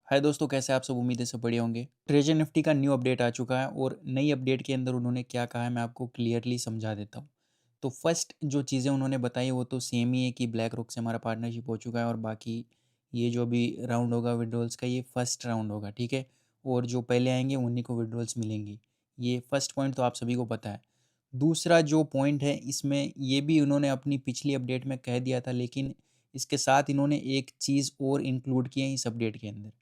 हाय दोस्तों, कैसे आप सब? उम्मीद है सब बढ़िया होंगे। ट्रेजर निफ्टी का न्यू अपडेट आ चुका है और नई अपडेट के अंदर उन्होंने क्या कहा है मैं आपको क्लियरली समझा देता हूँ। तो फर्स्ट जो चीज़ें उन्होंने बताई वो तो सेम ही है कि ब्लैक रॉक से हमारा पार्टनरशिप हो चुका है और बाकी ये जो भी राउंड होगा विड्रॉल्स का, ये फर्स्ट राउंड होगा, ठीक है। और जो पहले आएंगे उन्हीं को विड्रॉल्स मिलेंगी। ये फर्स्ट पॉइंट तो आप सभी को पता है। दूसरा जो पॉइंट है इसमें ये भी उन्होंने अपनी पिछली अपडेट में कह दिया था, लेकिन इसके साथ इन्होंने एक चीज़ और इंक्लूड की है इस अपडेट के अंदर।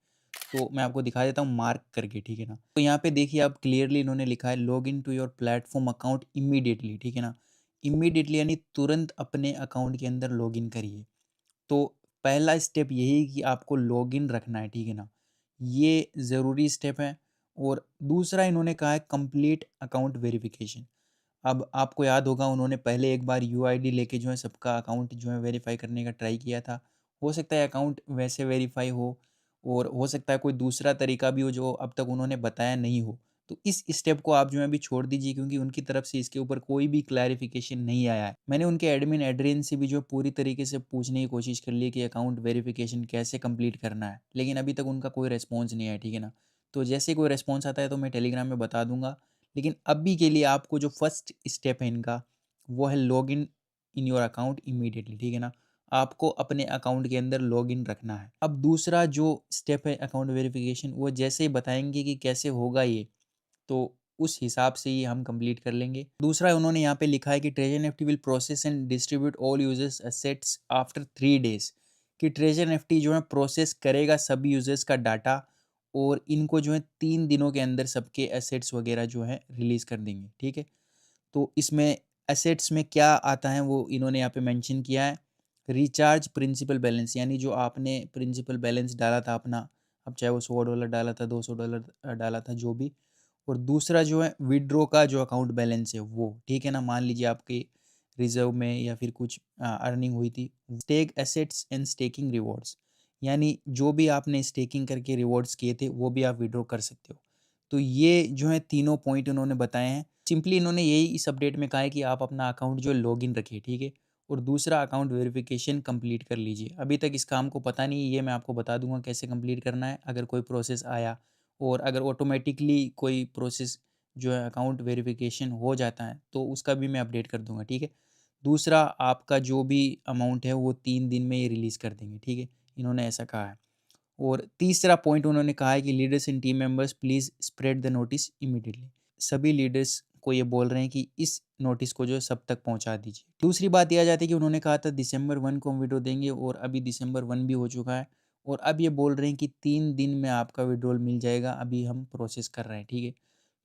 तो मैं आपको दिखा देता हूँ मार्क करके, ठीक है ना। तो यहाँ पे देखिए आप क्लियरली इन्होंने लिखा है log in to your platform account immediately, ठीक है ना। इमीडिएटली यानी तुरंत अपने अकाउंट के अंदर लॉग इन करिए। तो पहला स्टेप यही कि आपको लॉग इन रखना है, ठीक है ना। ये ज़रूरी स्टेप है। और दूसरा इन्होंने कहा है कंप्लीट अकाउंट वेरिफिकेशन। अब आपको याद होगा उन्होंने पहले एक बार यूआईडी लेके जो है सबका अकाउंट जो है वेरीफाई करने का ट्राई किया था। हो सकता है अकाउंट वैसे वेरीफाई हो और हो सकता है कोई दूसरा तरीका भी हो जो अब तक उन्होंने बताया नहीं हो। तो इस स्टेप को आप जो है अभी छोड़ दीजिए, क्योंकि उनकी तरफ से इसके ऊपर कोई भी क्लैरिफिकेशन नहीं आया है। मैंने उनके एडमिन एड्रिन से भी जो पूरी तरीके से पूछने की कोशिश कर ली कि अकाउंट वेरिफिकेशन कैसे कंप्लीट करना है, लेकिन अभी तक उनका कोई रिस्पॉन्स नहीं आया, ठीक है ना। तो जैसे कोई रिस्पॉन्स आता है तो मैं टेलीग्राम में बता दूंगा। लेकिन अभी के लिए आपको जो फर्स्ट स्टेप है इनका, वो है log in your account immediately, ठीक है ना। आपको अपने अकाउंट के अंदर लॉग इन रखना है। अब दूसरा जो स्टेप है अकाउंट वेरिफिकेशन, वो जैसे ही बताएंगे कि कैसे होगा ये, तो उस हिसाब से ही हम कंप्लीट कर लेंगे। दूसरा उन्होंने यहाँ पे लिखा है कि treasure Nifty will process and distribute all users assets after 3 days. कि ट्रेजर निफ्टी जो है प्रोसेस करेगा सभी यूजर्स का डाटा और इनको जो है 3 दिनों के अंदर सबके एसेट्स वगैरह जो है रिलीज कर देंगे, ठीक है। तो इसमें एसेट्स में क्या आता है वो इन्होंने यहाँ पे मेंशन किया है। रिचार्ज प्रिंसिपल बैलेंस, यानी जो आपने प्रिंसिपल बैलेंस डाला था अपना, अब चाहे वो $100 डाला था, $200 डाला था, जो भी। और दूसरा जो है विड्रॉ का जो अकाउंट बैलेंस है वो, ठीक है ना। मान लीजिए आपके रिजर्व में या फिर कुछ अर्निंग हुई थी। Stake assets and staking rewards, यानी जो भी आपने स्टेकिंग करके रिवॉर्ड्स किए थे वो भी आप विड्रॉ कर सकते हो। तो ये जो है तीनों पॉइंट उन्होंने बताए हैं। सिंपली इन्होंने यही इस अपडेट में कहा है कि आप अपना अकाउंट जो है लॉगिन रखिए, ठीक है। और दूसरा अकाउंट वेरिफिकेशन कंप्लीट कर लीजिए। अभी तक इस काम को पता नहीं है, ये मैं आपको बता दूंगा कैसे कंप्लीट करना है अगर कोई प्रोसेस आया। और अगर ऑटोमेटिकली कोई प्रोसेस जो है अकाउंट वेरिफिकेशन हो जाता है तो उसका भी मैं अपडेट कर दूंगा, ठीक है। दूसरा आपका जो भी अमाउंट है वो 3 दिन में ही रिलीज़ कर देंगे, ठीक है। इन्होंने ऐसा कहा है। और तीसरा पॉइंट उन्होंने कहा है कि leaders and team members please spread the notice immediately. सभी लीडर्स को ये बोल रहे हैं कि इस नोटिस को जो है सब तक पहुंचा दीजिए। दूसरी बात यह आ जाती है कि उन्होंने कहा था December 1 को हम विड्रॉ देंगे और अभी December 1 भी हो चुका है। और अब ये बोल रहे हैं कि 3 दिन में आपका विड्रॉल मिल जाएगा, अभी हम प्रोसेस कर रहे हैं, ठीक है।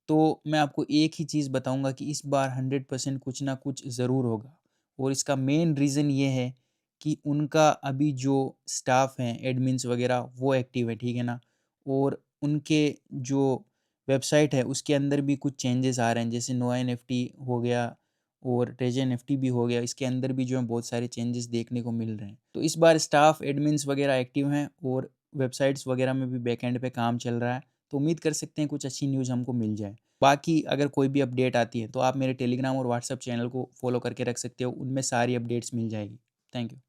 तो मैं आपको एक ही चीज़ बताऊंगा कि इस बार 100% कुछ ना कुछ ज़रूर होगा। और इसका मेन रीज़न ये है कि उनका अभी जो स्टाफ हैं एडमिन्स वगैरह वो एक्टिव है, ठीक है ना। और उनके जो वेबसाइट है उसके अंदर भी कुछ चेंजेस आ रहे हैं, जैसे नोआ एनएफटी हो गया और ट्रेजर एनएफटी भी हो गया। इसके अंदर भी जो है बहुत सारे चेंजेस देखने को मिल रहे हैं। तो इस बार स्टाफ एडमिन्स वगैरह एक्टिव हैं और वेबसाइट्स वगैरह में भी बैकएंड पे काम चल रहा है। तो उम्मीद कर सकते हैं कुछ अच्छी न्यूज़ हमको मिल जाए। बाकी अगर कोई भी अपडेट आती है तो आप मेरे टेलीग्राम और व्हाट्सएप चैनल को फॉलो करके रख सकते हो, उनमें सारी अपडेट्स मिल जाएगी। Thank you.